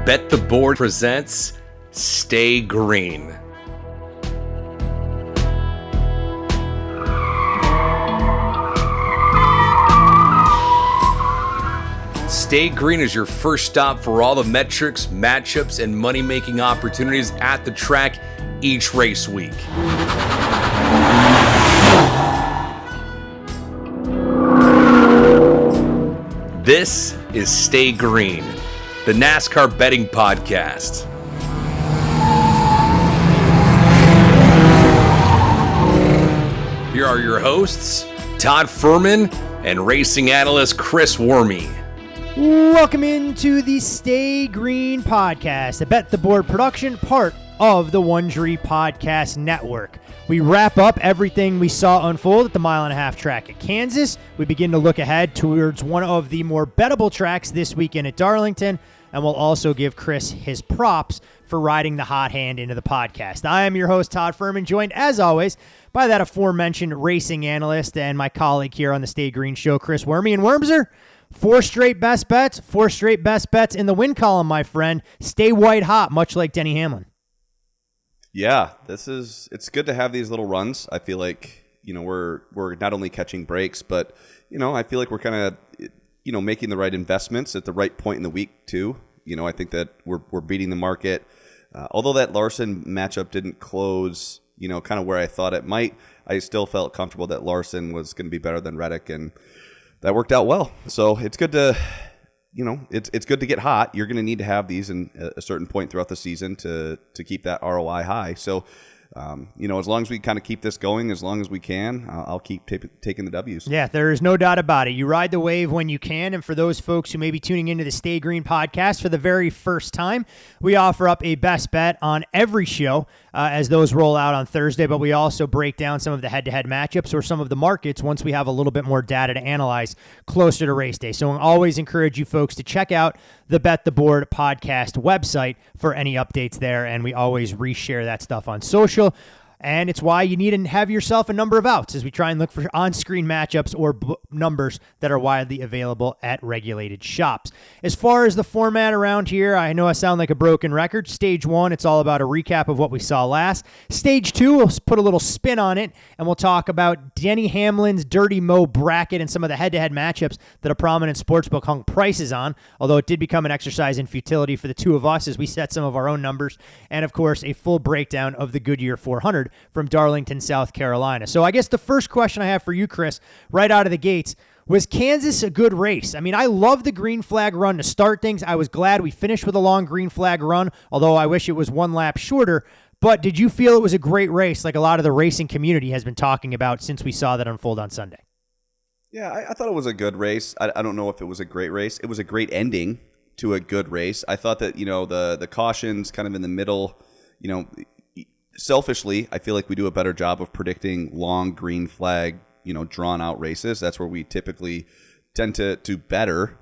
Bet the Board presents Stay Green. Stay Green is your first stop for all the metrics, matchups, and money-making opportunities at the track each race week. This is Stay Green, the NASCAR betting podcast. Here are your hosts, Todd Furman and racing analyst Chris Wormy. Welcome into the Stay Green podcast, a Bet the Board production, part of the Wondery Podcast Network. We wrap up everything we saw unfold at the mile-and-a-half track at Kansas. We begin to look ahead towards one of the more bettable tracks this weekend at Darlington, and we'll also give Chris his props for riding the hot hand into the podcast. I am your host, Todd Furman, joined, as always, by that aforementioned racing analyst and my colleague here on the Stay Green show, Chris Wormy. And Wormser, four straight best bets in the win column, my friend. Stay white hot, much like Denny Hamlin. Yeah, it's good to have these little runs. I feel like, we're not only catching breaks, but, I feel like we're kind of, making the right investments at the right point in the week too. I think that we're beating the market. Although that Larson matchup didn't close, kind of where I thought it might, I still felt comfortable that Larson was going to be better than Reddick, and that worked out well. So it's good to, it's good to get hot. You're going to need to have these in a certain point throughout the season to keep that ROI high. So, as long as we kind of keep this going, as long as we can, I'll keep taking the W's. Yeah, there is no doubt about it. You ride the wave when you can. And for those folks who may be tuning into the Stay Green podcast for the very first time, we offer up a best bet on every show as those roll out on Thursday. But we also break down some of the head-to-head matchups or some of the markets once we have a little bit more data to analyze closer to race day. So I always encourage you folks to check out the Bet the Board podcast website for any updates there. And we always reshare that stuff on social. And it's why you need to have yourself a number of outs as we try and look for on-screen matchups or numbers that are widely available at regulated shops. As far as the format around here, I know I sound like a broken record. Stage 1, it's all about a recap of what we saw last. Stage 2, we'll put a little spin on it, and we'll talk about Denny Hamlin's Dirty Mo bracket and some of the head-to-head matchups that a prominent sportsbook hung prices on, although it did become an exercise in futility for the two of us as we set some of our own numbers, and of course, a full breakdown of the Goodyear 400 from Darlington, South Carolina. So I guess the first question I have for you, Chris, right out of the gates, was Kansas a good race? I mean, I love the green flag run to start things. I was glad we finished with a long green flag run, although I wish it was one lap shorter. But did you feel it was a great race like a lot of the racing community has been talking about since we saw that unfold on Sunday? Yeah, I thought it was a good race. I don't know if it was a great race. It was a great ending to a good race. I thought that, the cautions kind of in the middle, selfishly, I feel like we do a better job of predicting long green flag, drawn out races. That's where we typically tend to do better.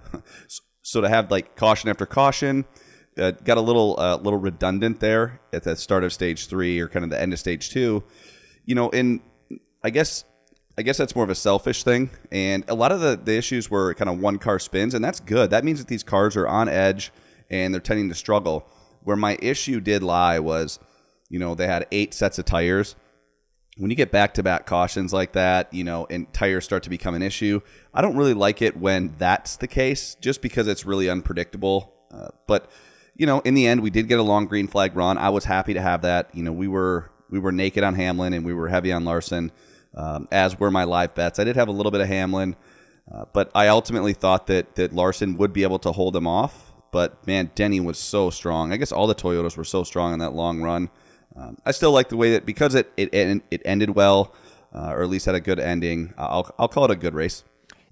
So to have like caution after caution, got a little redundant there at the start of stage 3 or kind of the end of stage 2, and I guess that's more of a selfish thing. And a lot of the issues were kind of one car spins, and that's good. That means that these cars are on edge and they're tending to struggle. Where my issue did lie was, they had 8 sets of tires. When you get back-to-back cautions like that, and tires start to become an issue, I don't really like it when that's the case, just because it's really unpredictable. But, in the end, we did get a long green flag run. I was happy to have that. We were naked on Hamlin and we were heavy on Larson, as were my live bets. I did have a little bit of Hamlin, but I ultimately thought that Larson would be able to hold him off. But, man, Denny was so strong. I guess all the Toyotas were so strong in that long run. I still like the way that, because it ended well, or at least had a good ending, I'll call it a good race.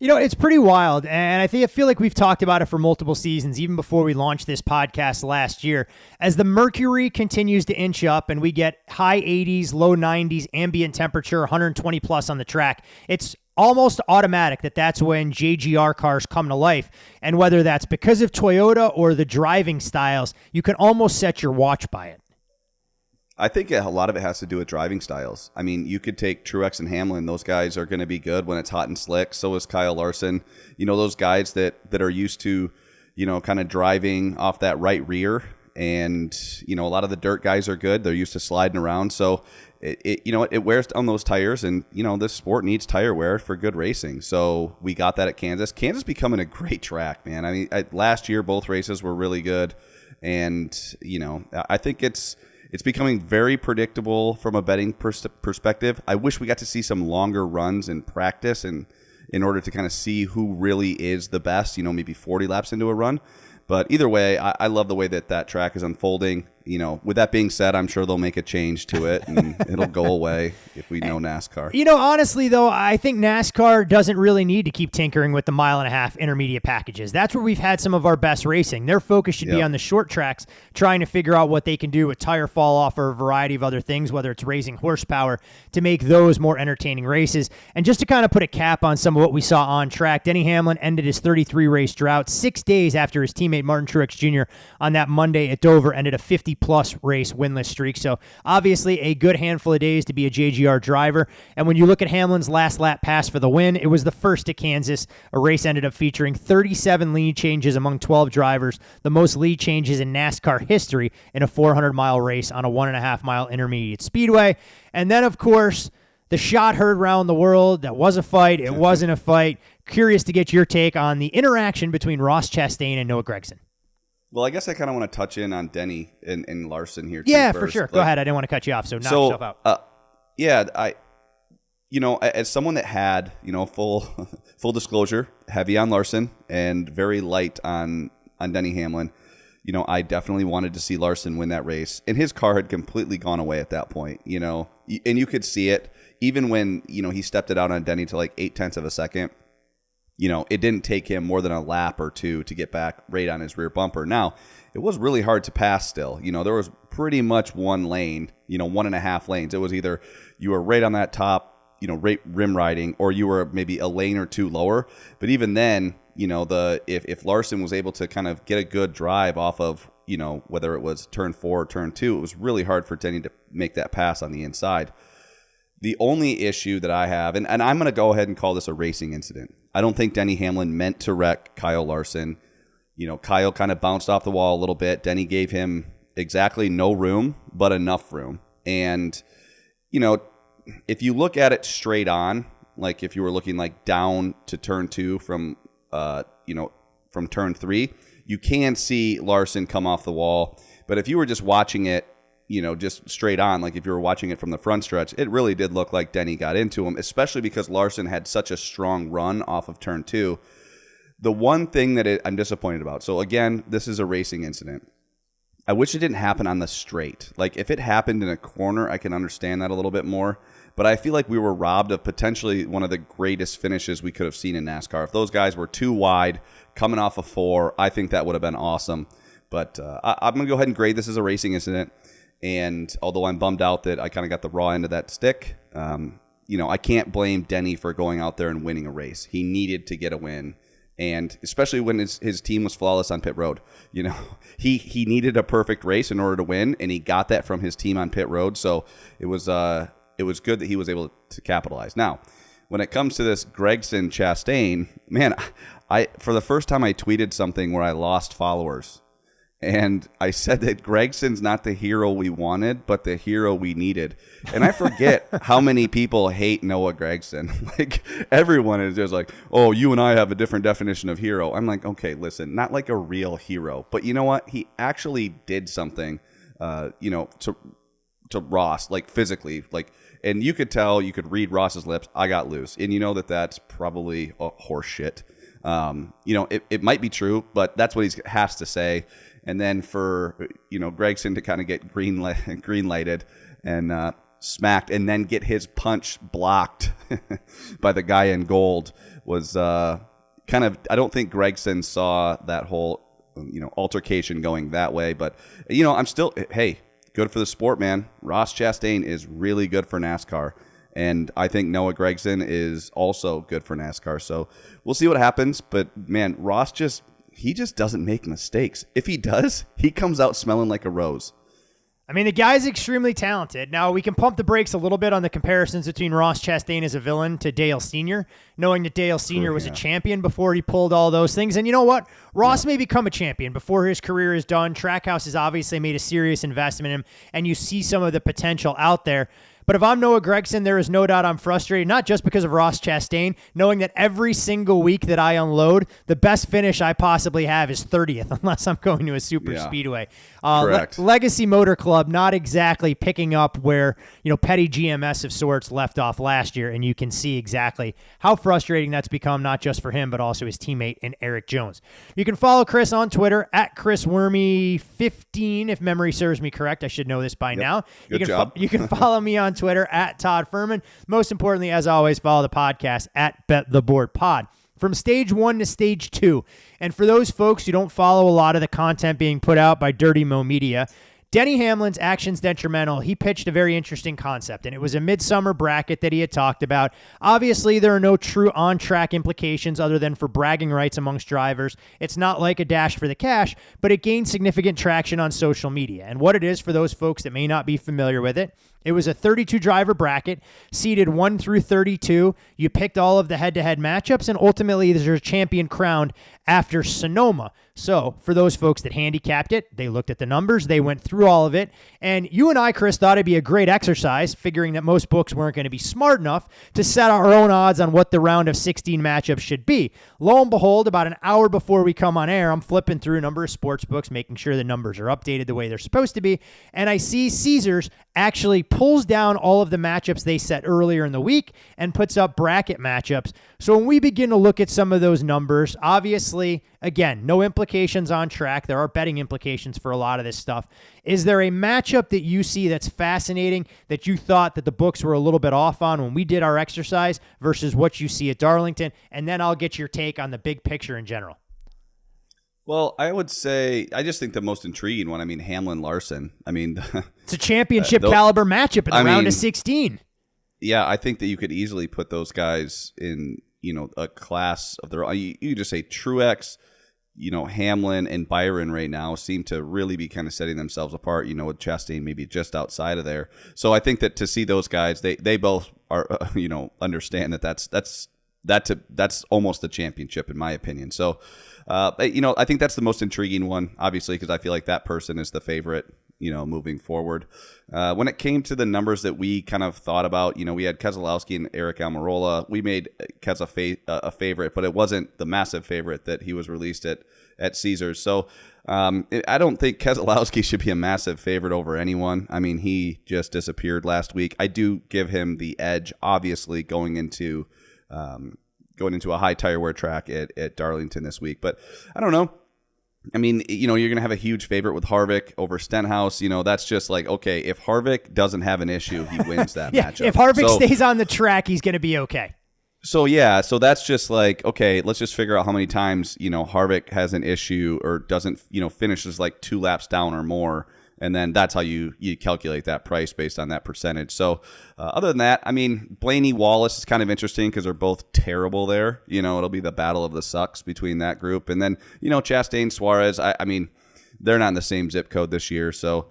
It's pretty wild, and I feel like we've talked about it for multiple seasons, even before we launched this podcast last year. As the mercury continues to inch up and we get high 80s, low 90s, ambient temperature, 120 plus on the track, it's almost automatic that that's when JGR cars come to life. And whether that's because of Toyota or the driving styles, you can almost set your watch by it. I think a lot of it has to do with driving styles. I mean, you could take Truex and Hamlin. Those guys are going to be good when it's hot and slick. So is Kyle Larson. Those guys that are used to, kind of driving off that right rear. And, a lot of the dirt guys are good. They're used to sliding around. So it wears down those tires, and, this sport needs tire wear for good racing. So we got that at Kansas. Kansas becoming a great track, man. I mean, last year, both races were really good. And, I think it's becoming very predictable from a betting perspective. I wish we got to see some longer runs in practice and in order to kind of see who really is the best, maybe 40 laps into a run. But either way, I love the way that track is unfolding. With that being said, I'm sure they'll make a change to it, and it'll go away if we know NASCAR. Honestly, though, I think NASCAR doesn't really need to keep tinkering with the 1.5 mile intermediate packages. That's where we've had some of our best racing. Their focus should be on the short tracks, trying to figure out what they can do with tire fall off or a variety of other things, whether it's raising horsepower, to make those more entertaining races. And just to kind of put a cap on some of what we saw on track, Denny Hamlin ended his 33-race drought 6 days after his teammate Martin Truex Jr. on that Monday at Dover ended a 50-plus race winless streak. So obviously a good handful of days to be a JGR driver. And when you look at Hamlin's last lap pass for the win, it was the first at Kansas. A race ended up featuring 37 lead changes among 12 drivers, the most lead changes in NASCAR history in a 400-mile race on a 1.5 mile intermediate speedway. And then, of course, the shot heard around the world that was a fight. It wasn't a fight. Curious to get your take on the interaction between Ross Chastain and Noah Gragson. Well, I guess I kind of want to touch in on Denny and Larson here, Yeah, first. for sure. Go ahead. I didn't want to cut you off, so knock yourself out. As someone that had, full disclosure, heavy on Larson and very light on Denny Hamlin, I definitely wanted to see Larson win that race. And his car had completely gone away at that point, and you could see it even when, he stepped it out on Denny to like 0.8 of a second. It didn't take him more than a lap or two to get back right on his rear bumper. Now, it was really hard to pass still. There was pretty much one lane, 1.5 lanes. It was either you were right on that top, right rim riding, or you were maybe a lane or two lower. But even then, if Larson was able to kind of get a good drive off of, whether it was turn 4 or turn 2, it was really hard for Denny to make that pass on the inside. The only issue that I have, and I'm going to go ahead and call this a racing incident. I don't think Denny Hamlin meant to wreck Kyle Larson. Kyle kind of bounced off the wall a little bit. Denny gave him exactly no room, but enough room. And, if you look at it straight on, like if you were looking like down to turn 2 from turn 3, you can see Larson come off the wall. But if you were just watching it, just straight on, like if you were watching it from the front stretch, it really did look like Denny got into him, especially because Larson had such a strong run off of turn 2. The one thing that I'm disappointed about, so again, this is a racing incident. I wish it didn't happen on the straight. Like if it happened in a corner, I can understand that a little bit more. But I feel like we were robbed of potentially one of the greatest finishes we could have seen in NASCAR. If those guys were too wide, coming off of 4, I think that would have been awesome. But I'm going to go ahead and grade this as a racing incident. And although I'm bummed out that I kind of got the raw end of that stick, I can't blame Denny for going out there and winning a race. He needed to get a win. And especially when his team was flawless on pit road, he needed a perfect race in order to win, and he got that from his team on pit road. So it was good that he was able to capitalize. Now, when it comes to this Gragson Chastain, man, for the first time I tweeted something where I lost followers. And I said that Gregson's not the hero we wanted, but the hero we needed. And I forget how many people hate Noah Gragson. Like, everyone is just like, oh, you and I have a different definition of hero. I'm like, okay, listen, not like a real hero. But you know what? He actually did something, to Ross, like physically. Like, and you could tell, you could read Ross's lips, I got loose. And you know that's probably horse shit. It might be true, but that's what he has to say. And then for, Gragson to kind of get green lighted and smacked and then get his punch blocked by the guy in gold was kind of, I don't think Gragson saw that whole, altercation going that way. But, I'm still, hey, good for the sport, man. Ross Chastain is really good for NASCAR. And I think Noah Gragson is also good for NASCAR. So we'll see what happens. But, man, Ross he just doesn't make mistakes. If he does, he comes out smelling like a rose. I mean, the guy's extremely talented. Now, we can pump the brakes a little bit on the comparisons between Ross Chastain as a villain to Dale Sr., knowing that Dale Sr. was a champion before he pulled all those things. And you know what? Ross may become a champion before his career is done. Trackhouse has obviously made a serious investment in him, and you see some of the potential out there. But if I'm Noah Gragson, there is no doubt I'm frustrated, not just because of Ross Chastain, knowing that every single week that I unload, the best finish I possibly have is 30th, unless I'm going to a super speedway. Correct. Legacy Motor Club, not exactly picking up where, petty GMS of sorts left off last year, and you can see exactly how frustrating that's become, not just for him, but also his teammate in Eric Jones. You can follow Chris on Twitter, at ChrisWormy15, if memory serves me correct. I should know this by now. Good job. You can follow me on Twitter at Todd Furman. Most importantly, as always, follow the podcast at Bet the Board Pod. From stage 1 to stage 2. And for those folks who don't follow a lot of the content being put out by Dirty Mo Media, Denny Hamlin's Actions Detrimental, he pitched a very interesting concept, and it was a midsummer bracket that he had talked about. Obviously, there are no true on-track implications other than for bragging rights amongst drivers. It's not like a dash for the cash, but it gained significant traction on social media. And what it is, for those folks that may not be familiar with it, it was a 32-driver bracket, seeded 1 through 32. You picked all of the head-to-head matchups, and ultimately there's a champion crowned after Sonoma. So for those folks that handicapped it, they looked at the numbers, they went through all of it, and you and I, Chris, thought it'd be a great exercise, figuring that most books weren't going to be smart enough to set our own odds on what the round of 16 matchups should be. Lo and behold, about an hour before we come on air, I'm flipping through a number of sports books, making sure the numbers are updated the way they're supposed to be, and I see Caesars actually pulls down all of the matchups they set earlier in the week and puts up bracket matchups. So when we begin to look at some of those numbers, obviously, again, no implications on track. There are betting implications for a lot of this stuff. Is there a matchup that you see that's fascinating that you thought that the books were a little bit off on when we did our exercise versus what you see at Darlington? And then I'll get your take on the big picture in general. Well, I would say, I just think the most intriguing one, Hamlin-Larson. It's a championship caliber matchup in the round of 16. Yeah, I think that you could easily put those guys in, a class of their own. You just say Truex, Hamlin and Byron right now seem to really be kind of setting themselves apart, with Chastain maybe just outside of there. So I think that to see those guys, they both are, understand that that's almost a championship in my opinion. So, I think that's the most intriguing one, obviously, because I feel like that person is the favorite, moving forward. When it came to the numbers that we kind of thought about, we had Keselowski and Eric Almirola. We made Kes a favorite, but it wasn't the massive favorite that he was released at Caesars. So I don't think Keselowski should be a massive favorite over anyone. He just disappeared last week. I do give him the edge, obviously, going into a high tire wear track at Darlington this week. But I don't know. You're going to have a huge favorite with Harvick over Stenhouse. That's just like, okay, if Harvick doesn't have an issue, he wins that matchup. If Harvick stays on the track, he's going to be okay. So that's just like, okay, let's just figure out how many times, Harvick has an issue or doesn't, finishes like 2 laps down or more. And then that's how you calculate that price based on that percentage. So other than that, Blaney Wallace is kind of interesting because they're both terrible there. It'll be the battle of the sucks between that group. And then, Chastain, Suarez, they're not in the same zip code this year. So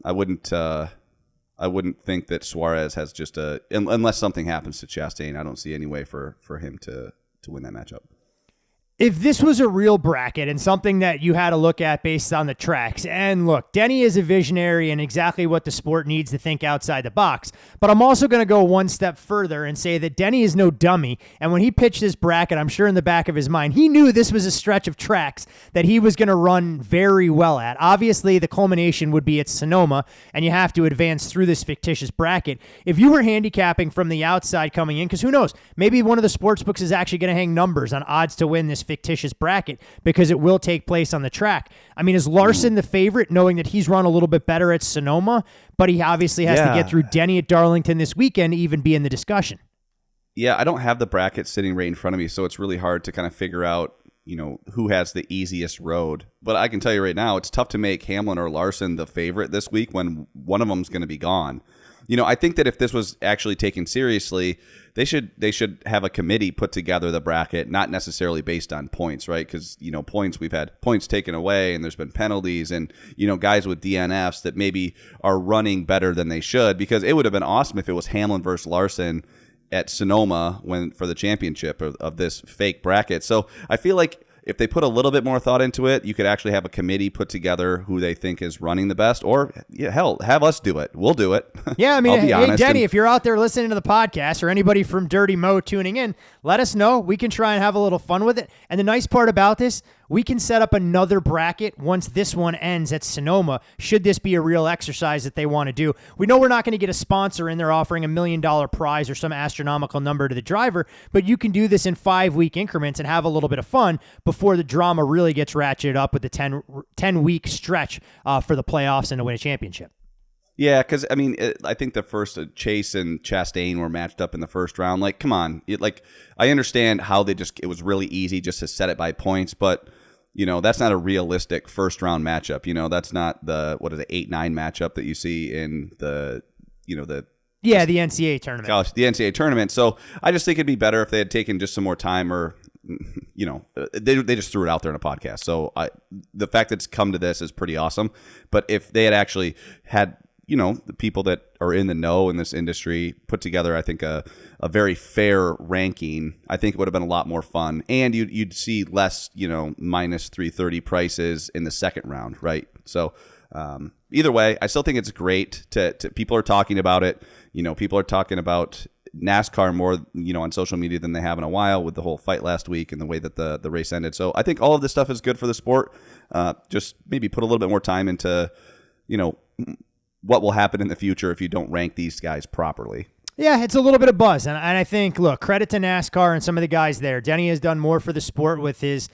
I wouldn't think that Suarez has just unless something happens to Chastain, I don't see any way for him to win that matchup. If this was a real bracket and something that you had to look at based on the tracks, and look, Denny is a visionary and exactly what the sport needs to think outside the box, but I'm also going to go one step further and say that Denny is no dummy, and when he pitched this bracket, I'm sure in the back of his mind, he knew this was a stretch of tracks that he was going to run very well at. Obviously, the culmination would be at Sonoma, and you have to advance through this fictitious bracket. If you were handicapping from the outside coming in, because who knows, maybe one of the sports books is actually going to hang numbers on odds to win this fictitious bracket because it will take place on the track. Is Larson the favorite, knowing that he's run a little bit better at Sonoma, but he obviously has to get through Denny at Darlington this weekend to even be in the discussion? Yeah, I don't have the bracket sitting right in front of me, so it's really hard to kind of figure out, who has the easiest road. But I can tell you right now, it's tough to make Hamlin or Larson the favorite this week when one of them's going to be gone. I think that if this was actually taken seriously, they should have a committee put together the bracket, not necessarily based on points, right? Because points, we've had points taken away, and there's been penalties, and guys with DNFs that maybe are running better than they should. Because it would have been awesome if it was Hamlin versus Larson at Sonoma for the championship of this fake bracket. So I feel like if they put a little bit more thought into it, you could actually have a committee put together who they think is running the best, or hell, have us do it. We'll do it. Yeah, I mean, I'll be honest. Denny, if you're out there listening to the podcast, or anybody from Dirty Mo tuning in, let us know. We can try and have a little fun with it. And the nice part about this, we can set up another bracket once this one ends at Sonoma, should this be a real exercise that they want to do. We know we're not going to get a sponsor in there offering $1 million prize or some astronomical number to the driver, but you can do this in 5-week increments and have a little bit of fun before the drama really gets ratcheted up with the 10-week stretch for the playoffs and to win a championship. Yeah, because, I think the first Chase and Chastain were matched up in the first round. Like, come on. I understand how it was really easy just to set it by points, but, that's not a realistic first-round matchup. That's not the 8-9 matchup that you see in the NCAA tournament. Gosh, the NCAA tournament. So I just think it'd be better if they had taken just some more time, or, they just threw it out there in a podcast. So the fact that it's come to this is pretty awesome. But if they had actually had the people that are in the know in this industry put together, I think, a very fair ranking, I think it would have been a lot more fun. And you'd see less, minus 330 prices in the second round, right? So either way, I still think it's great to people are talking about it. People are talking about NASCAR more, on social media than they have in a while, with the whole fight last week and the way that the race ended. So I think all of this stuff is good for the sport. Just maybe put a little bit more time into, what will happen in the future if you don't rank these guys properly. Yeah, it's a little bit of buzz. And I think, look, credit to NASCAR and some of the guys there. Denny has done more for the sport with his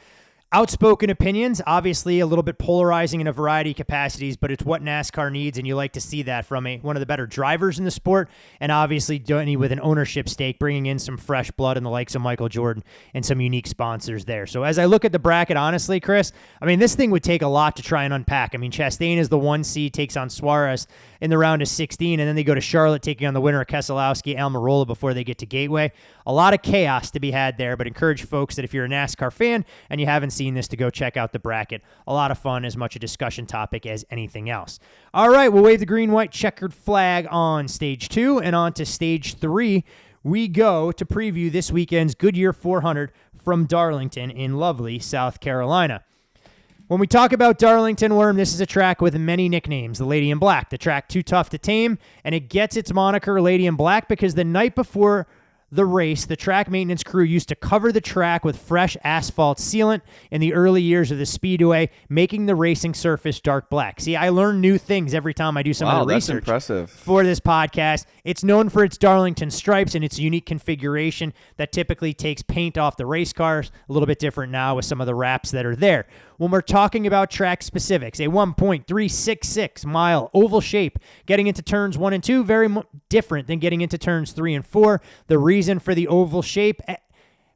outspoken opinions, obviously a little bit polarizing in a variety of capacities, but it's what NASCAR needs, and you like to see that from one of the better drivers in the sport, and obviously Denny with an ownership stake, bringing in some fresh blood in the likes of Michael Jordan and some unique sponsors there. So as I look at the bracket, honestly, Chris, this thing would take a lot to try and unpack. Chastain is the 1 seed, takes on Suarez in the round of 16, and then they go to Charlotte, taking on the winner of Keselowski, Almirola, before they get to Gateway. A lot of chaos to be had there, but encourage folks that if you're a NASCAR fan and you haven't seen this, to go check out the bracket. A lot of fun, as much a discussion topic as anything else. All right, we'll wave the green-white checkered flag on stage 2, and on to stage 3. We go to preview this weekend's Goodyear 400 from Darlington in lovely South Carolina. When we talk about Darlington, Worm, this is a track with many nicknames. The Lady in Black, the track too tough to tame, and it gets its moniker Lady in Black because the night before the race, the track maintenance crew used to cover the track with fresh asphalt sealant in the early years of the Speedway, making the racing surface dark black. See, I learn new things every time I do some of the research for this podcast. It's known for its Darlington stripes and its unique configuration that typically takes paint off the race cars. A little bit different now with some of the wraps that are there. When we're talking about track specifics, a 1.366 mile oval shape, getting into turns 1 and 2, very different than getting into turns 3 and 4. The reason for the oval shape,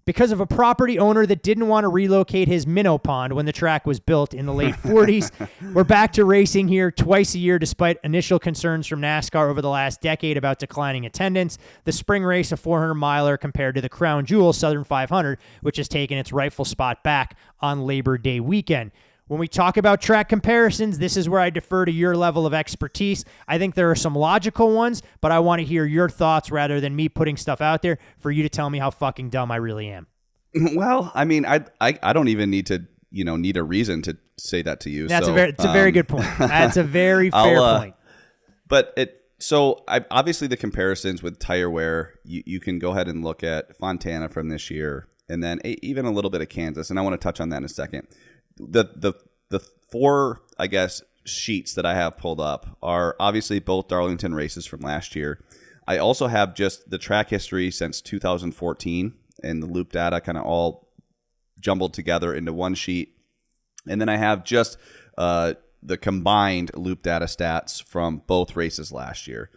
because of a property owner that didn't want to relocate his minnow pond when the track was built in the late 40s. We're back to racing here twice a year, despite initial concerns from NASCAR over the last decade about declining attendance. The spring race, a 400-miler, compared to the crown jewel Southern 500, which has taken its rightful spot back on Labor Day weekend. When we talk about track comparisons, this is where I defer to your level of expertise. I think there are some logical ones, but I want to hear your thoughts rather than me putting stuff out there for you to tell me how fucking dumb I really am. Well, I don't even need to, need a reason to say that to you. That's it's a very good point. That's a very fair point. But obviously the comparisons with tire wear, you can go ahead and look at Fontana from this year, and then even a little bit of Kansas, and I want to touch on that in a second. The 4, I guess, sheets that I have pulled up are obviously both Darlington races from last year. I also have just the track history since 2014 and the loop data kind of all jumbled together into one sheet. And then I have just the combined loop data stats from both races last year.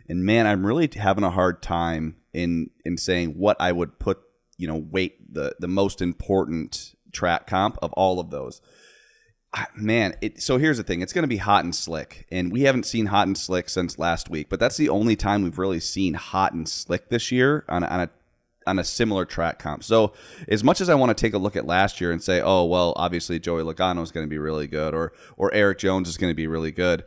And man, I'm really having a hard time in saying what I would put, weight the most important track comp of all of those. So here's the thing. It's going to be hot and slick, and we haven't seen hot and slick since last week, but that's the only time we've really seen hot and slick this year on a similar track comp. So as much as I want to take a look at last year and say, oh, well, obviously Joey Logano is going to be really good, or Eric Jones is going to be really good.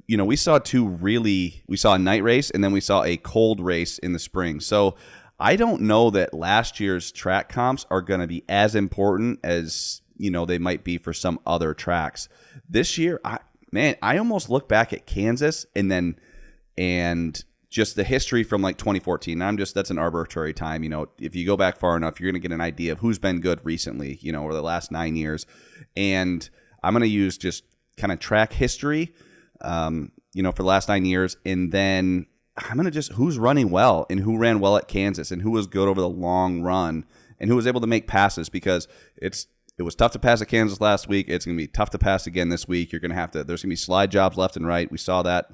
We saw a night race, and then we saw a cold race in the spring. So I don't know that last year's track comps are going to be as important as they might be for some other tracks. This year, I almost look back at Kansas and just the history from like 2014. That's an arbitrary time. If you go back far enough, you're going to get an idea of who's been good recently, over the last 9 years. And I'm going to use just kind of track history, for the last 9 years. And then I'm going to just who's running well and who ran well at Kansas and who was good over the long run and who was able to make passes, because it was tough to pass at Kansas last week. It's going to be tough to pass again this week. There's going to be slide jobs left and right. We saw that,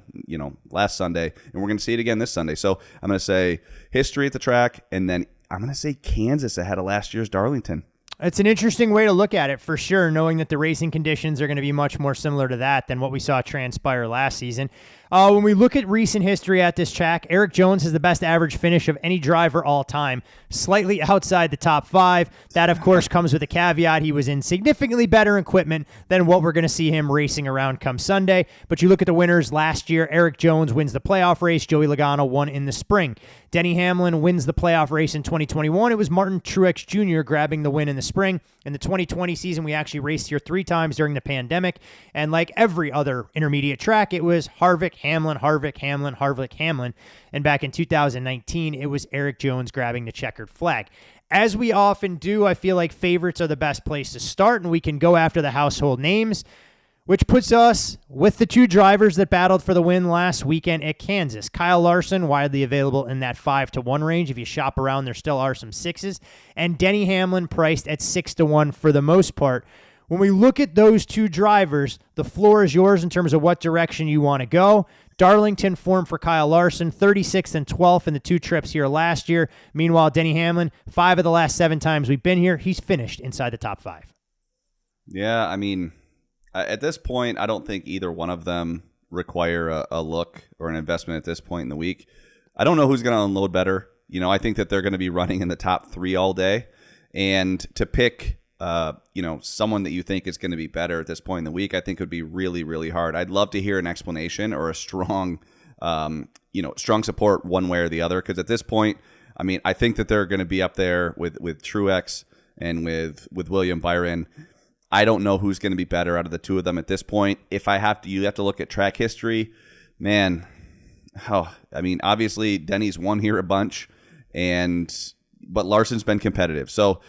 last Sunday, and we're going to see it again this Sunday. So I'm going to say history at the track, and then I'm going to say Kansas ahead of last year's Darlington. It's an interesting way to look at it, for sure, knowing that the racing conditions are going to be much more similar to that than what we saw transpire last season. When we look at recent history at this track, Eric Jones has the best average finish of any driver all time, slightly outside the top 5. That, of course, comes with a caveat. He was in significantly better equipment than what we're going to see him racing around come Sunday. But you look at the winners last year, Eric Jones wins the playoff race. Joey Logano won in the spring. Denny Hamlin wins the playoff race in 2021. It was Martin Truex Jr. grabbing the win in the spring. In the 2020 season, we actually raced here 3 times during the pandemic. And like every other intermediate track, it was Harvick, Hamlin, Harvick, Hamlin, Harvick, Hamlin. And back in 2019, it was Eric Jones grabbing the checkered flag. As we often do, I feel like favorites are the best place to start, and we can go after the household names, which puts us with the 2 drivers that battled for the win last weekend at Kansas. Kyle Larson, widely available in that 5-1 range. If you shop around, there still are some 6s. And Denny Hamlin priced at 6-1 for the most part. When we look at those 2 drivers, the floor is yours in terms of what direction you want to go. Darlington form for Kyle Larson, 36th and 12th in the 2 trips here last year. Meanwhile, Denny Hamlin, 5 of the last 7 times we've been here, he's finished inside the top 5. Yeah, at this point, I don't think either one of them require a look or an investment at this point in the week. I don't know who's going to unload better. I think that they're going to be running in the top 3 all day. And to pick, someone that you think is going to be better at this point in the week, I think would be really, really hard. I'd love to hear an explanation or a strong support one way or the other. Because at this point, I think that they're going to be up there with Truex and with William Byron. I don't know who's going to be better out of the 2 of them at this point. You have to look at track history, man. Obviously Denny's won here a bunch, but Larson's been competitive. So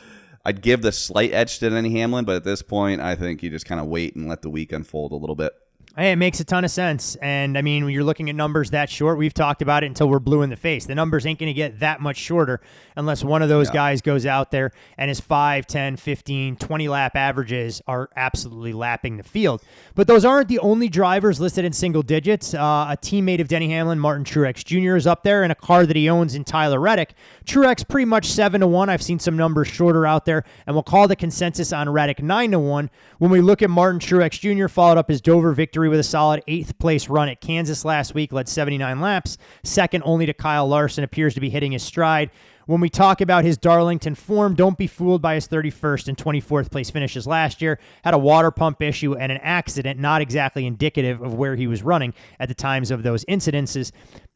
I'd give the slight edge to Denny Hamlin, but at this point, I think you just kind of wait and let the week unfold a little bit. Hey, it makes a ton of sense. And when you're looking at numbers that short, we've talked about it until we're blue in the face. The numbers ain't going to get that much shorter unless one of those guys goes out there and his 5, 10, 15, 20 lap averages are absolutely lapping the field. But those aren't the only drivers listed in single digits. A teammate of Denny Hamlin, Martin Truex Jr. is up there in a car that he owns in Tyler Reddick. Truex pretty much 7-1. I've seen some numbers shorter out there, and we'll call the consensus on Reddick 9-1. When we look at Martin Truex Jr., followed up his Dover victory with a solid 8th place run at Kansas last week, led 79 laps, second only to Kyle Larson, appears to be hitting his stride. When we talk about his Darlington form, don't be fooled by his 31st and 24th place finishes last year. Had a water pump issue and an accident, not exactly indicative of where he was running at the times of those incidences.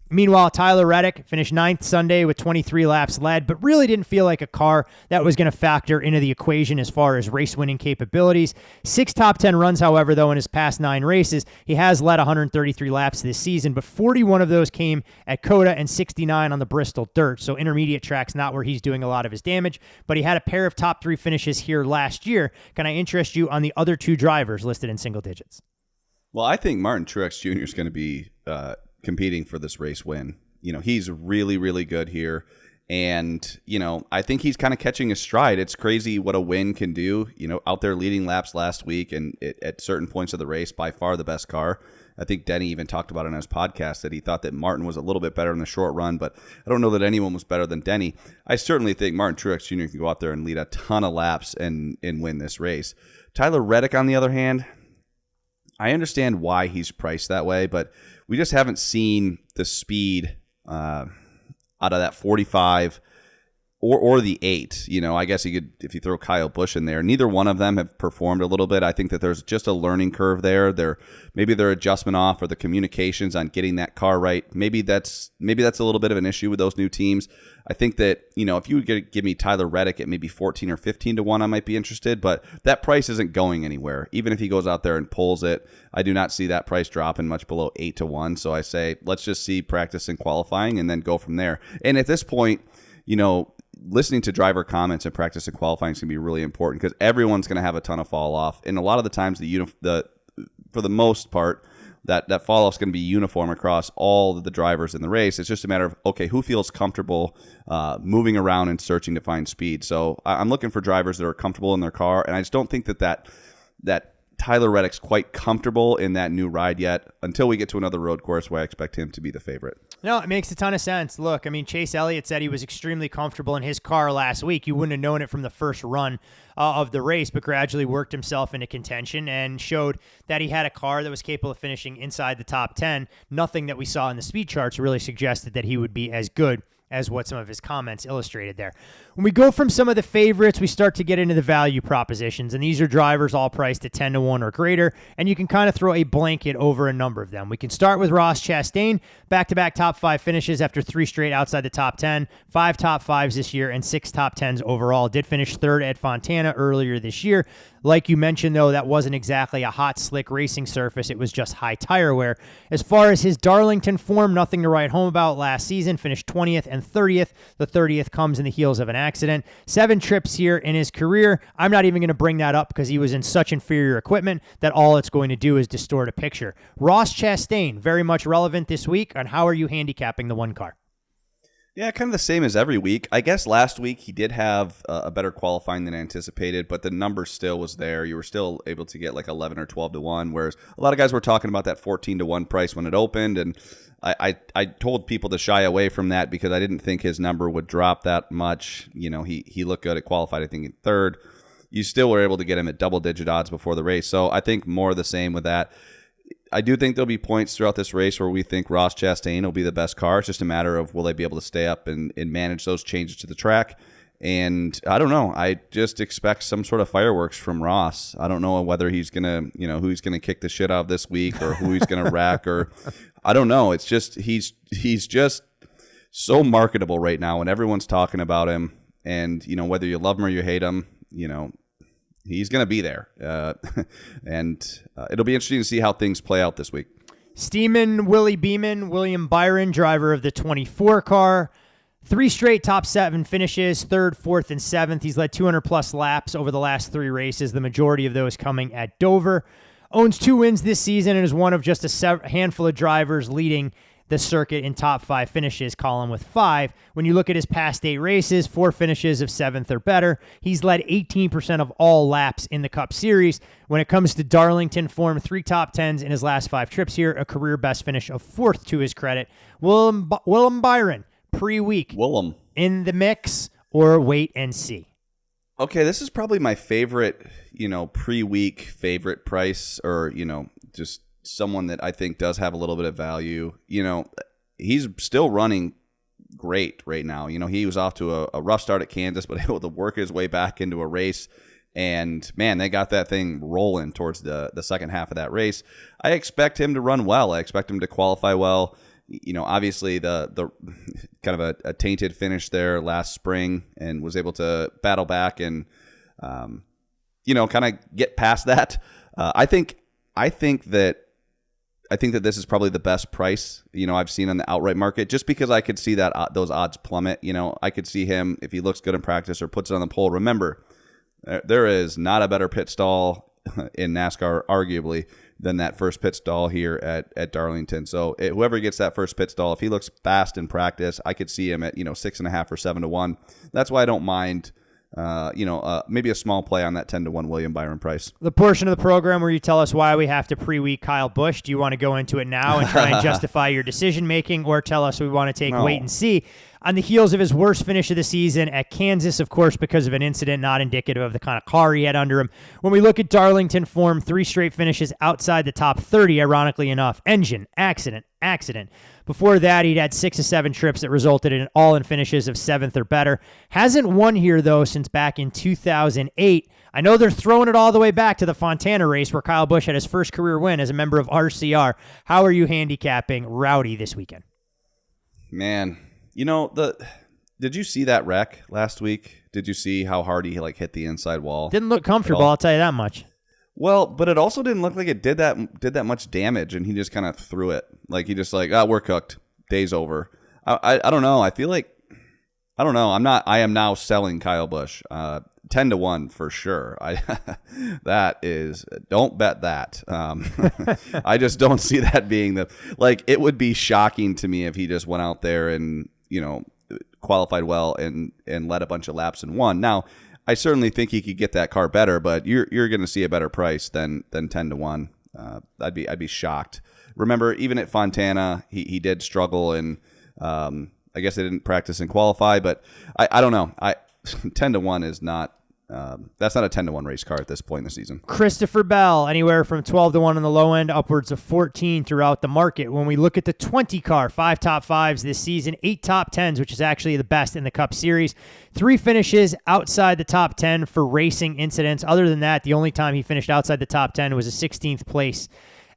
Meanwhile, Tyler Reddick finished 9th Sunday with 23 laps led, but really didn't feel like a car that was going to factor into the equation as far as race-winning capabilities. 6 top 10 runs, however, though, in his past 9 races. He has led 133 laps this season, but 41 of those came at COTA and 69 on the Bristol dirt, so intermediate track's not where he's doing a lot of his damage, but he had a pair of top 3 finishes here last year. Can I interest you on the other 2 drivers listed in single digits? Well, I think Martin Truex Jr. is going to be competing for this race win. He's really, really good here. And, I think he's kind of catching his stride. It's crazy what a win can do, out there leading laps last week and at certain points of the race, by far the best car. I think Denny even talked about it on his podcast that he thought that Martin was a little bit better in the short run, but I don't know that anyone was better than Denny. I certainly think Martin Truex Jr. can go out there and lead a ton of laps and win this race. Tyler Reddick, on the other hand, I understand why he's priced that way, but we just haven't seen the speed out of that 45 or the 8. I guess you could, if you throw Kyle Busch in there, neither one of them have performed a little bit. I think that there's just a learning curve there. Maybe their adjustment off or the communications on getting that car right. Maybe that's a little bit of an issue with those new teams. I think that, if you would give me Tyler Reddick at maybe 14 or 15 to 1, I might be interested, but that price isn't going anywhere. Even if he goes out there and pulls it, I do not see that price dropping much below 8 to 1. So I say, let's just see practice and qualifying and then go from there. And at this point, listening to driver comments and practice and qualifying is going to be really important because everyone's going to have a ton of fall off. And a lot of the times, for the most part, that fall off is going to be uniform across all of the drivers in the race. It's just a matter of, okay, who feels comfortable moving around and searching to find speed. So I'm looking for drivers that are comfortable in their car. And I just don't think that Tyler Reddick's quite comfortable in that new ride yet until we get to another road course where I expect him to be the favorite. No, it makes a ton of sense. Look, Chase Elliott said he was extremely comfortable in his car last week. You wouldn't have known it from the first run of the race, but gradually worked himself into contention and showed that he had a car that was capable of finishing inside the top 10. Nothing that we saw in the speed charts really suggested that he would be as good as what some of his comments illustrated there. When we go from some of the favorites, we start to get into the value propositions, and these are drivers all priced at 10 to 1 or greater, and you can kind of throw a blanket over a number of them. We can start with Ross Chastain, back-to-back top 5 finishes after 3 straight outside the top 10, 5 top 5s this year, and 6 top 10s overall. Did finish 3rd at Fontana earlier this year. Like you mentioned, though, that wasn't exactly a hot, slick racing surface. It was just high tire wear. As far as his Darlington form, nothing to write home about last season. Finished 20th and 30th. The 30th comes in the heels of an accident. 7 trips here in his career. I'm not even going to bring that up because he was in such inferior equipment that all it's going to do is distort a picture. Ross Chastain, very much relevant this week on how are you handicapping the one car? Yeah, kind of the same as every week. I guess last week he did have a better qualifying than anticipated, but the number still was there. You were still able to get like 11 or 12 to 1, whereas a lot of guys were talking about that 14 to 1 price when it opened, and I told people to shy away from that because I didn't think his number would drop that much. He looked good at qualified, I think, in 3rd. You still were able to get him at double-digit odds before the race, so I think more of the same with that. I do think there'll be points throughout this race where we think Ross Chastain will be the best car. It's just a matter of will they be able to stay up and manage those changes to the track. And I don't know. I just expect some sort of fireworks from Ross. I don't know whether he's going to, who he's going to kick the shit out of this week or who he's going to wreck or I don't know. It's just he's just so marketable right now and everyone's talking about him. And, whether you love him or you hate him, he's going to be there. And it'll be interesting to see how things play out this week. Steeman, Willie Beeman, William Byron, driver of the 24 car. 3 straight top 7 finishes, 3rd, 4th, and 7th. He's led 200-plus laps over the last 3 races, the majority of those coming at Dover. Owns 2 wins this season and is one of just a handful of drivers leading the circuit in top 5 finishes, column with 5. When you look at his past 8 races, 4 finishes of 7th or better. He's led 18% of all laps in the Cup Series. When it comes to Darlington form, 3 top 10s in his last 5 trips here, a career best finish of 4th to his credit. Willem Byron, pre-week. Willem. In the mix or wait and see? Okay, this is probably my favorite, pre-week favorite price or, just someone that I think does have a little bit of value. He's still running great right now. He was off to a rough start at Kansas, but able to work his way back into a race. And, man, they got that thing rolling towards the second half of that race. I expect him to run well. I expect him to qualify well. Obviously the kind of a tainted finish there last spring and was able to battle back and, kind of get past that. I think that this is probably the best price, I've seen on the outright market just because I could see that those odds plummet. I could see him if he looks good in practice or puts it on the pole. Remember, there is not a better pit stall in NASCAR, arguably, than that first pit stall here at Darlington. So whoever gets that first pit stall, if he looks fast in practice, I could see him at 6.5 or 7 to 1. That's why I don't mind maybe a small play on that 10-1 William Byron Price. The portion of the program where you tell us why we have to pre-week Kyle Busch, do you want to go into it now and try and justify your decision-making, or tell us we want to take wait and see? On the heels of his worst finish of the season at Kansas, of course, because of an incident not indicative of the kind of car he had under him. When we look at Darlington form, 3 straight finishes outside the top 30, ironically enough. Engine, accident. Before that, he'd had 6 of 7 trips that resulted in all-in finishes of 7th or better. Hasn't won here, though, since back in 2008. I know they're throwing it all the way back to the Fontana race where Kyle Busch had his first career win as a member of RCR. How are you handicapping Rowdy this weekend? Man, did you see that wreck last week? Did you see how hard he hit the inside wall? Didn't look comfortable, I'll tell you that much. Well, but it also didn't look like it did that much damage, and he just kind of threw it. He just we're cooked. Day's over. I don't know. I feel like I don't know. I am now selling Kyle Busch. 10-1 for sure. Don't bet that. I just don't see that being it would be shocking to me if he just went out there and, qualified well and led a bunch of laps and won. Now, I certainly think he could get that car better, but you're going to see a better price than 10-1. I'd be shocked. Remember, even at Fontana, he did struggle, and I guess they didn't practice and qualify, but I don't know. 10-1 is not. That's not a 10-1 race car at this point in the season. Christopher Bell, anywhere from 12-1 on the low end, upwards of 14 throughout the market. When we look at the 20 car, 5 top 5s this season, 8 top 10s, which is actually the best in the Cup Series. 3 finishes outside the top 10 for racing incidents. Other than that, the only time he finished outside the top 10 was a 16th place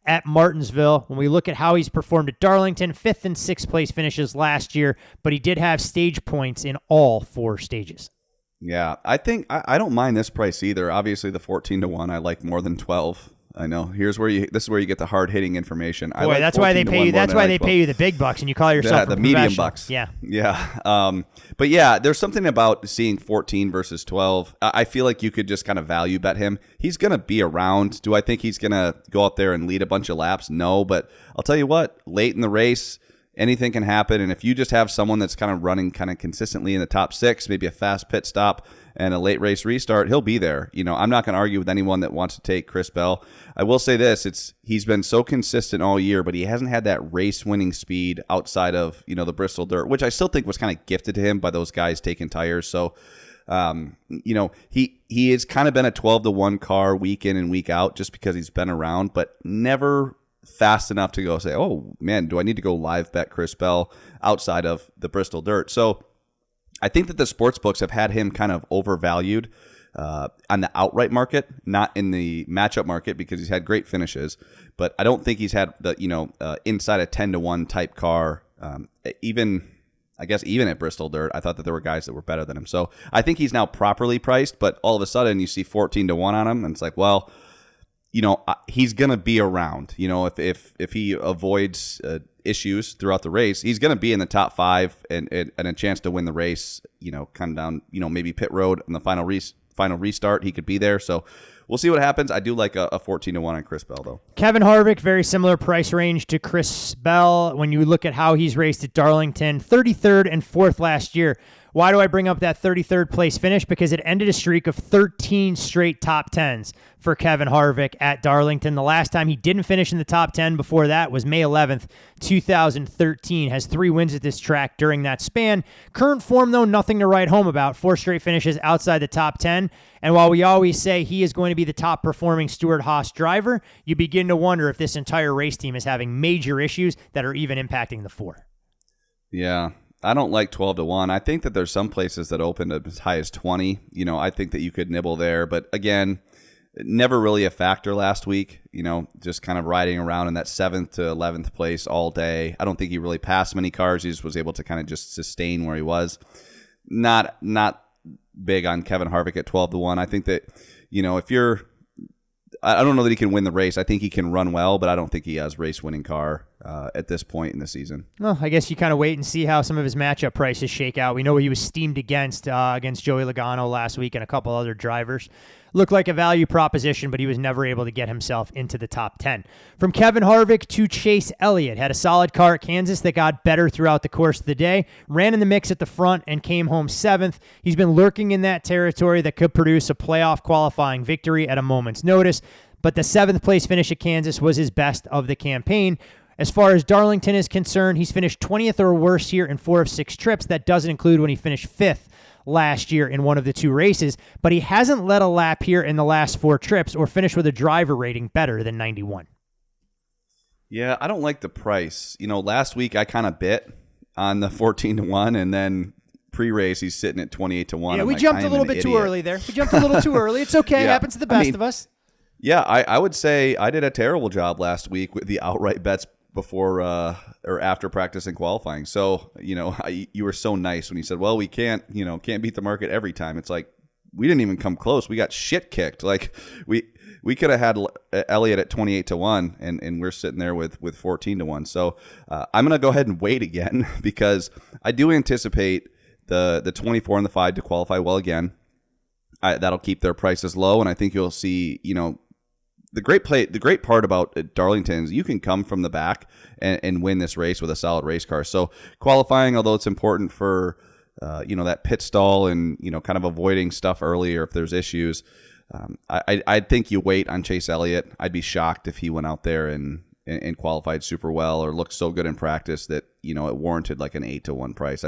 at Martinsville. When we look at how he's performed at Darlington, 5th and 6th place finishes last year, but he did have stage points in all 4 stages. Yeah, I think I don't mind this price either. Obviously, the 14-1 I like more than 12. I know. This is where you get the hard hitting information. Boy, that's why they pay you. That's why they pay you the big bucks, and you call yourself the medium bucks. Yeah. But yeah, there's something about seeing 14 versus 12. I feel like you could just kind of value bet him. He's gonna be around. Do I think he's gonna go out there and lead a bunch of laps? No, but I'll tell you what. Late in the race, anything can happen, and if you just have someone that's kind of running kind of consistently in the top 6, maybe a fast pit stop and a late race restart, he'll be there. I'm not going to argue with anyone that wants to take Chris Bell. I will say this, he's been so consistent all year, but he hasn't had that race-winning speed outside of, the Bristol Dirt, which I still think was kind of gifted to him by those guys taking tires. So, he has kind of been a 12-1 car week in and week out just because he's been around, but never fast enough to go say, oh man, do I need to go live bet Chris Bell outside of the Bristol Dirt? So I think that the sports books have had him kind of overvalued on the outright market, not in the matchup market, because he's had great finishes, but I don't think he's had the inside a 10-1 type car. Even at Bristol Dirt, I thought that there were guys that were better than him. So I think he's now properly priced, but all of a sudden you see 14-1 on him, and it's like, well, he's going to be around. If he avoids issues throughout the race, he's going to be in the top 5 and a chance to win the race, come down, maybe pit road in the final restart, he could be there. So we'll see what happens. I do like a 14-1 on Chris Bell, though. Kevin Harvick, very similar price range to Chris Bell. When you look at how he's raced at Darlington, 33rd and 4th last year. Why do I bring up that 33rd place finish? Because it ended a streak of 13 straight top 10s for Kevin Harvick at Darlington. The last time he didn't finish in the top 10 before that was May 11th, 2013. Has 3 wins at this track during that span. Current form, though, nothing to write home about. 4 straight finishes outside the top 10. And while we always say he is going to be the top performing Stewart-Haas driver, you begin to wonder if this entire race team is having major issues that are even impacting the 4. Yeah. I don't like 12-1. I think that there's some places that open as high as 20. I think that you could nibble there, but again, never really a factor last week. Just kind of riding around in that 7th to 11th place all day. I don't think he really passed many cars. He just was able to kind of just sustain where he was. Not big on Kevin Harvick at 12-1. I think that if you're, I don't know that he can win the race. I think he can run well, but I don't think he has race winning car. at this point in the season. Well, I guess you kind of wait and see how some of his matchup prices shake out. We know he was steamed against Joey Logano last week and a couple other drivers. Looked like a value proposition, but he was never able to get himself into the top 10. From Kevin Harvick to Chase Elliott, had a solid car at Kansas that got better throughout the course of the day, ran in the mix at the front and came home 7th. He's been lurking in that territory that could produce a playoff qualifying victory at a moment's notice, but the 7th place finish at Kansas was his best of the campaign. As far as Darlington is concerned, he's finished 20th or worse here in 4 of 6 trips. That doesn't include when he finished 5th last year in one of the 2 races, but he hasn't led a lap here in the last 4 trips or finished with a driver rating better than 91. Yeah, I don't like the price. Last week I kind of bit on the 14-1, and then pre-race he's sitting at 28-1. Yeah, we jumped a little bit too early there. We jumped a little too early. It's okay. It happens to the best of us. Yeah, I would say I did a terrible job last week with the outright bets before or after practice and qualifying. So, you were so nice when you said, well, we can't beat the market every time. It's like, we didn't even come close. We got shit kicked. Like we could have had Elliott at 28-1 and we're sitting there with 14-1. So I'm going to go ahead and wait again because I do anticipate the 24 and the 5 to qualify well again. That'll keep their prices low. And I think you'll see, the great part about Darlington is you can come from the back and win this race with a solid race car. So qualifying, although it's important for that pit stall and kind of avoiding stuff earlier if there's issues, I think you wait on Chase Elliott. I'd be shocked if he went out there and qualified super well or looked so good in practice that it warranted like an 8-1 price.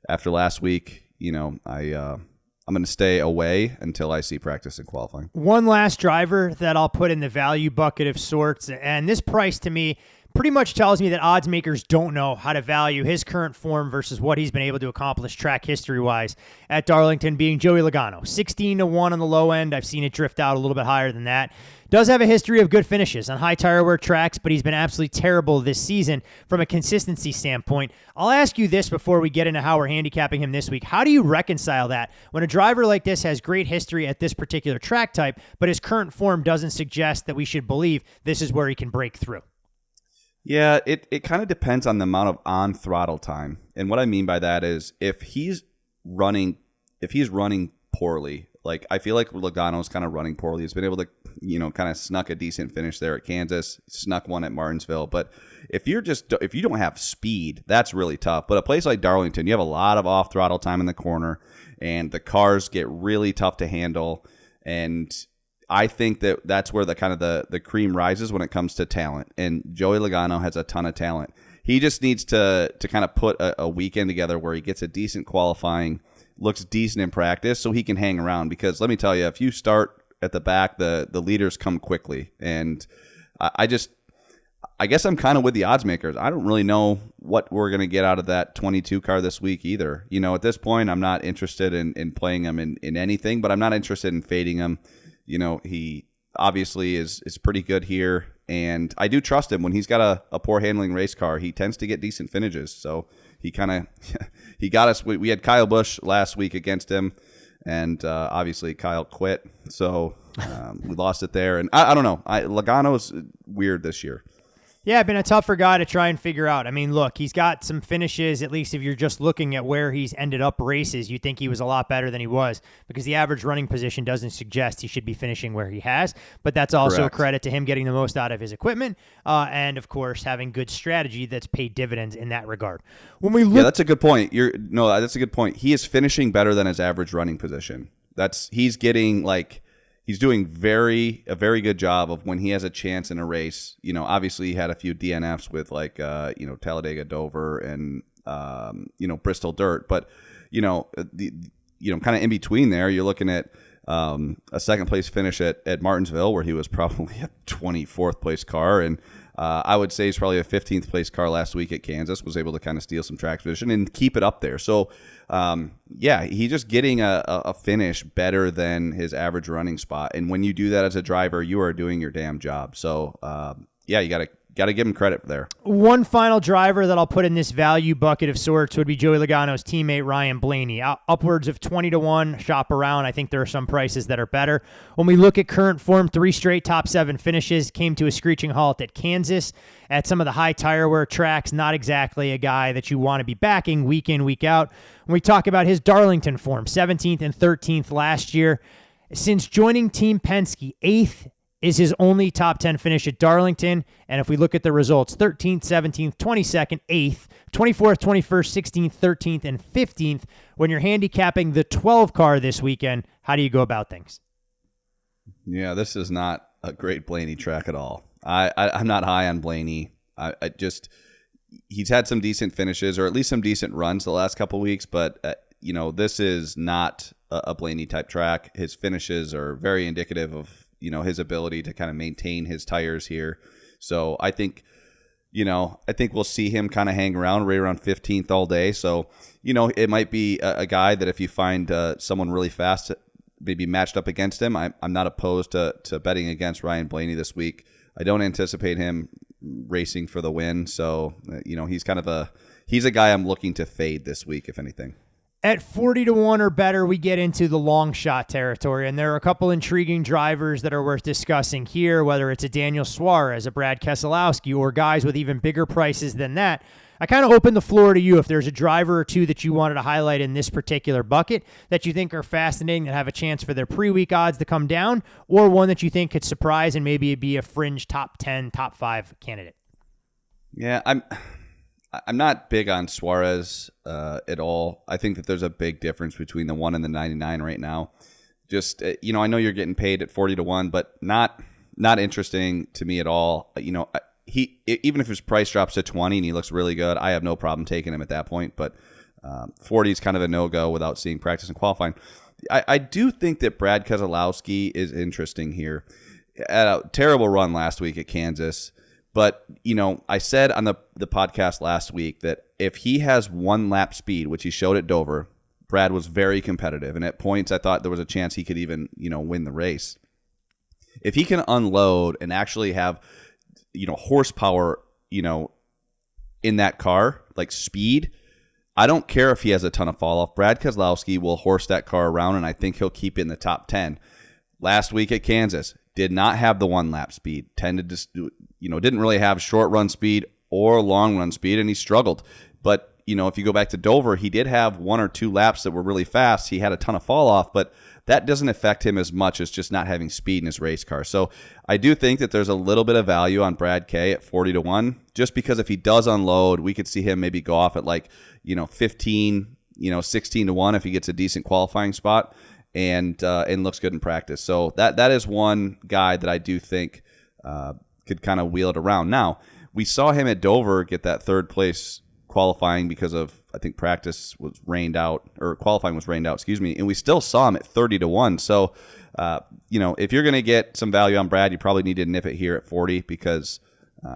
After last week, I'm going to stay away until I see practice and qualifying. One last driver that I'll put in the value bucket of sorts, and this price to me pretty much tells me that odds makers don't know how to value his current form versus what he's been able to accomplish track history-wise at Darlington, being Joey Logano. 16-1 on the low end. I've seen it drift out a little bit higher than that. Does have a history of good finishes on high tire wear tracks, but he's been absolutely terrible this season from a consistency standpoint. I'll ask you this before we get into how we're handicapping him this week. How do you reconcile that when a driver like this has great history at this particular track type, but his current form doesn't suggest that we should believe this is where he can break through? Yeah, it kind of depends on the amount of on throttle time. And what I mean by that is if he's running poorly, like I feel like Logano's kind of running poorly. He's been able to, kind of snuck a decent finish there at Kansas, snuck one at Martinsville. But if you don't have speed, that's really tough. But a place like Darlington, you have a lot of off throttle time in the corner and the cars get really tough to handle. And I think that's where the cream rises when it comes to talent. And Joey Logano has a ton of talent. He just needs to kind of put a weekend together where he gets a decent qualifying, looks decent in practice so he can hang around. Because let me tell you, if you start at the back, the leaders come quickly. And I guess I'm kind of with the odds makers. I don't really know what we're going to get out of that 22 car this week either. At this point, I'm not interested in playing him in anything, but I'm not interested in fading him. He obviously is pretty good here, and I do trust him. When he's got a poor handling race car, he tends to get decent finishes. So he got us. We had Kyle Busch last week against him, and obviously Kyle quit. So we lost it there. And I don't know. Logano's weird this year. Yeah, been a tougher guy to try and figure out. I mean, look, he's got some finishes, at least if you're just looking at where he's ended up races, you'd think he was a lot better than he was because the average running position doesn't suggest he should be finishing where he has. But that's also a credit to him getting the most out of his equipment and, of course, having good strategy that's paid dividends in that regard. When we look, yeah, that's a good point. That's a good point. He is finishing better than his average running position. He's getting he's doing a very good job of when he has a chance in a race. Obviously he had a few DNFs with Talladega, Dover, and Bristol Dirt, but kind of in between there, you're looking at a second place finish at Martinsville where he was probably a 24th place car, and I would say he's probably a 15th place car last week at Kansas, was able to kind of steal some track position and keep it up there. So, he's just getting a finish better than his average running spot. And when you do that as a driver, you are doing your damn job. So, you got got to give him credit there. One final driver that I'll put in this value bucket of sorts would be Joey Logano's teammate Ryan Blaney. Upwards of 20-1, shop around. I think there are some prices that are better. When we look at current form, 3 straight top 7 finishes, came to a screeching halt at Kansas. At some of the high tire wear tracks, not exactly a guy that you want to be backing week in, week out. When we talk about his Darlington form, 17th and 13th last year. Since joining Team Penske, 8th is his only top 10 finish at Darlington. And if we look at the results, 13th, 17th, 22nd, 8th, 24th, 21st, 16th, 13th, and 15th. When you're handicapping the 12 car this weekend, how do you go about things? Yeah, this is not a great Blaney track at all. I'm not high on Blaney. He's had some decent finishes, or at least some decent runs the last couple of weeks, but this is not a Blaney type track. His finishes are very indicative of his ability to kind of maintain his tires here. So I think we'll see him kind of hang around right around 15th all day. So it might be a guy that if you find someone really fast, maybe matched up against him, I'm not opposed to betting against Ryan Blaney this week. I don't anticipate him racing for the win. So, he's a guy I'm looking to fade this week, if anything. At 40-1 or better, we get into the long shot territory, and there are a couple intriguing drivers that are worth discussing here, whether it's a Daniel Suarez, a Brad Keselowski, or guys with even bigger prices than that. I kind of open the floor to you if there's a driver or two that you wanted to highlight in this particular bucket that you think are fascinating, that have a chance for their pre-week odds to come down, or one that you think could surprise and maybe be a fringe top 10, top 5 candidate. Yeah, I'm not big on Suarez at all. I think that there's a big difference between the 1 and the 99 right now. Just I know you're getting paid at 40-1, but not interesting to me at all. He even if his price drops to 20 and he looks really good, I have no problem taking him at that point. But 40 is kind of a no-go without seeing practice and qualifying. I do think that Brad Keselowski is interesting here. Had a terrible run last week at Kansas. But, I said on the podcast last week that if he has 1 lap speed, which he showed at Dover, Brad was very competitive. And at points, I thought there was a chance he could even, win the race. If he can unload and actually have, horsepower, in that car, like speed, I don't care if he has a ton of fall off. Brad Keselowski will horse that car around, and I think he'll keep it in the top 10. Last week at Kansas, did not have the 1 lap speed, tended to, didn't really have short run speed or long run speed, and he struggled. But, if you go back to Dover, he did have 1 or 2 laps that were really fast. He had a ton of fall off, but that doesn't affect him as much as just not having speed in his race car. So I do think that there's a little bit of value on Brad K at 40-1, just because if he does unload, we could see him maybe go off at 15, 16-1 if he gets a decent qualifying spot and looks good in practice. So that is one guy that I do think could kind of wheel it around. Now, we saw him at Dover get that 3rd place qualifying because of, I think, practice was rained out, or qualifying was rained out, and we still saw him at 30-1. So, if you're going to get some value on Brad, you probably need to nip it here at 40 because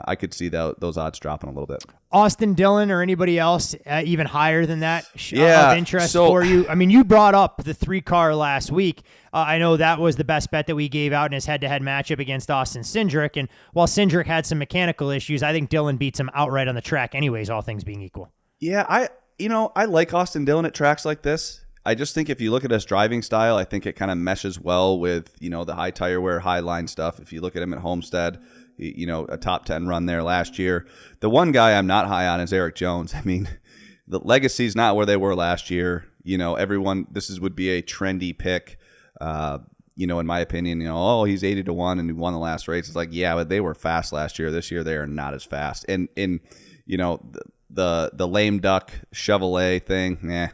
I could see those odds dropping a little bit. Austin Dillon or anybody else even higher than that of interest for you? I mean, you brought up the 3-car last week. I know that was the best bet that we gave out in his head-to-head matchup against Austin Cindric. And while Cindric had some mechanical issues, I think Dillon beats him outright on the track anyways, all things being equal. Yeah, I like Austin Dillon at tracks like this. I just think if you look at his driving style, I think it kind of meshes well with, the high tire wear, high line stuff. If you look at him at Homestead, a top 10 run there last year. The one guy I'm not high on is Eric Jones. I mean, the legacy's not where they were last year. Everyone, would be a trendy pick. In my opinion, he's 80-1 and he won the last race. It's like, yeah, but they were fast last year. This year they are not as fast. And the lame duck Chevrolet thing,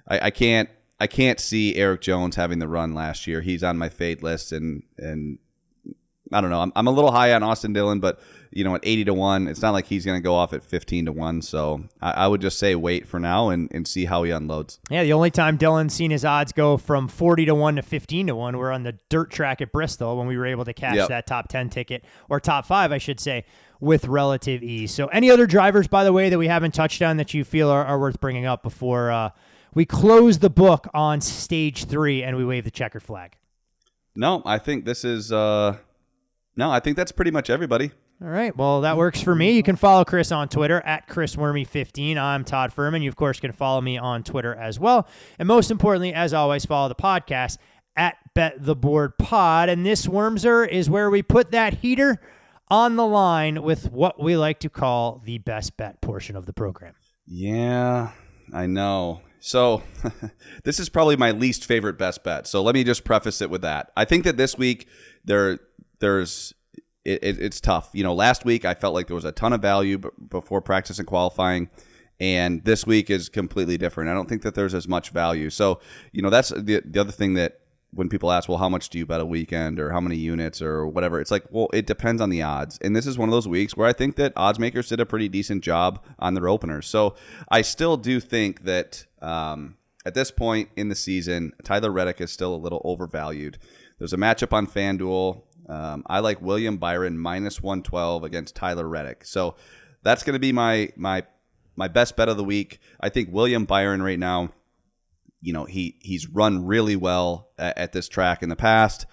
I can't see Eric Jones having the run last year. He's on my fade list, and I don't know. I'm a little high on Austin Dillon, but at 80-1, it's not like he's going to go off at 15-1. So I would just say wait for now and see how he unloads. Yeah, the only time Dillon's seen his odds go from 40-1 to 15-1 were on the dirt track at Bristol when we were able to cash that top 10 ticket, or top 5, I should say, with relative ease. So any other drivers, by the way, that we haven't touched on that you feel are worth bringing up before we close the book on stage 3 and we wave the checkered flag? No, I think this is... I think that's pretty much everybody. All right. Well, that works for me. You can follow Chris on Twitter at ChrisWormy15. I'm Todd Furman. You, of course, can follow me on Twitter as well. And most importantly, as always, follow the podcast at Bet the Board Pod. And this Wormser is where we put that heater on the line with what we like to call the best bet portion of the program. Yeah, I know. So this is probably my least favorite best bet. So let me just preface it with that. I think that this week it's tough. You know, last week I felt like there was a ton of value before practice and qualifying, and this week is completely different. I don't think that there's as much value. So, you know, that's the other thing that when people ask, well, how much do you bet a weekend or how many units or whatever? It's like, well, it depends on the odds. And this is one of those weeks where I think that odds makers did a pretty decent job on their openers. So I still do think that at this point in the season, Tyler Reddick is still a little overvalued. There's a matchup on FanDuel. I like William Byron minus 112 against Tyler Reddick. So that's going to be my best bet of the week. I think William Byron right now, you know, he's run really well at this track in the past,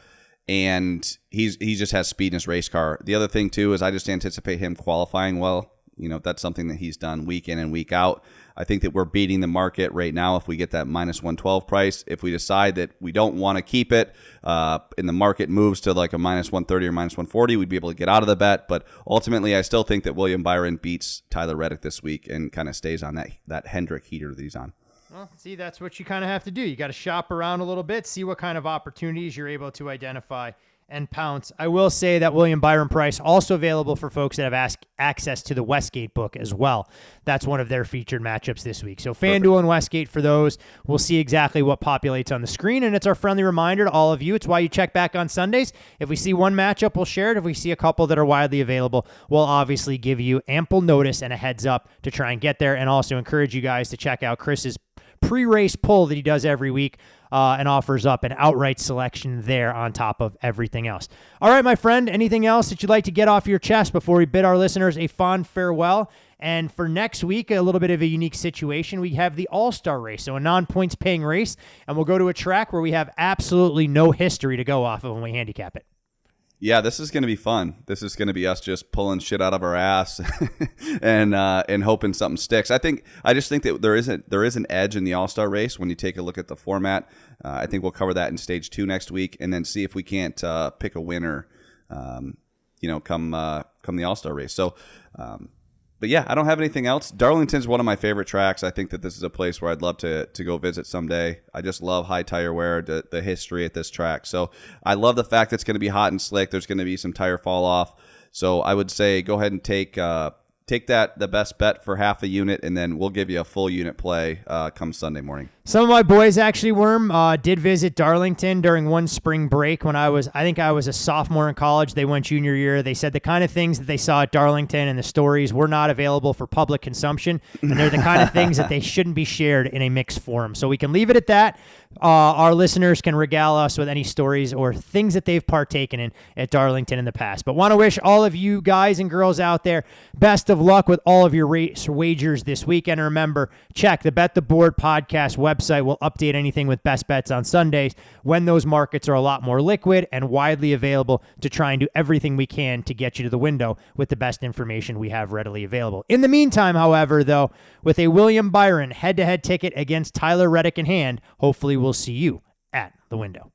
and he just has speed in his race car. The other thing too is I just anticipate him qualifying well. You know, that's something that he's done week in and week out. I think that we're beating the market right now if we get that minus 112 price. If we decide that we don't want to keep it and the market moves to like a minus 130 or minus 140, we'd be able to get out of the bet. But ultimately, I still think that William Byron beats Tyler Reddick this week and kind of stays on that Hendrick heater that he's on. Well, see, that's what you kind of have to do. You got to shop around a little bit, see what kind of opportunities you're able to identify and pounce. I will say that William Byron price also available for folks that have access to the Westgate book as well. That's one of their featured matchups this week. So FanDuel and Westgate for those. We'll see exactly what populates on the screen, and it's our friendly reminder to all of you. It's why you check back on Sundays. If we see one matchup, we'll share it. If we see a couple that are widely available, we'll obviously give you ample notice and a heads up to try and get there, and also encourage you guys to check out Chris's pre-race poll that he does every week and offers up an outright selection there on top of everything else. All right, my friend, anything else that you'd like to get off your chest before we bid our listeners a fond farewell? And for next week, a little bit of a unique situation. We have the All-Star race, so a non-points paying race, and we'll go to a track where we have absolutely no history to go off of when we handicap it. Yeah, this is going to be fun. This is going to be us just pulling shit out of our ass and hoping something sticks. I just think that there is an edge in the All-Star race when you take a look at the format. I think we'll cover that in stage 2 next week, and then see if we can't pick a winner. Come the All-Star race. So. But yeah, I don't have anything else. Darlington's one of my favorite tracks. I think that this is a place where I'd love to go visit someday. I just love high tire wear, the history at this track. So I love the fact that it's going to be hot and slick. There's going to be some tire fall off. So I would say go ahead and take the best bet for half a unit, and then we'll give you a full unit play come Sunday morning. Some of my boys actually, Worm, did visit Darlington during one spring break when I was a sophomore in college. They went junior year. They said the kind of things that they saw at Darlington and the stories were not available for public consumption, and they're the kind of things that they shouldn't be shared in a mixed forum. So we can leave it at that. Our listeners can regale us with any stories or things that they've partaken in at Darlington in the past. But want to wish all of you guys and girls out there best of luck with all of your race wagers this weekend. And remember, check the Bet the Board podcast website. We'll update anything with best bets on Sundays when those markets are a lot more liquid and widely available to try and do everything we can to get you to the window with the best information we have readily available. In the meantime, however, though, with a William Byron head-to-head ticket against Tyler Reddick in hand, hopefully we'll see you at the window.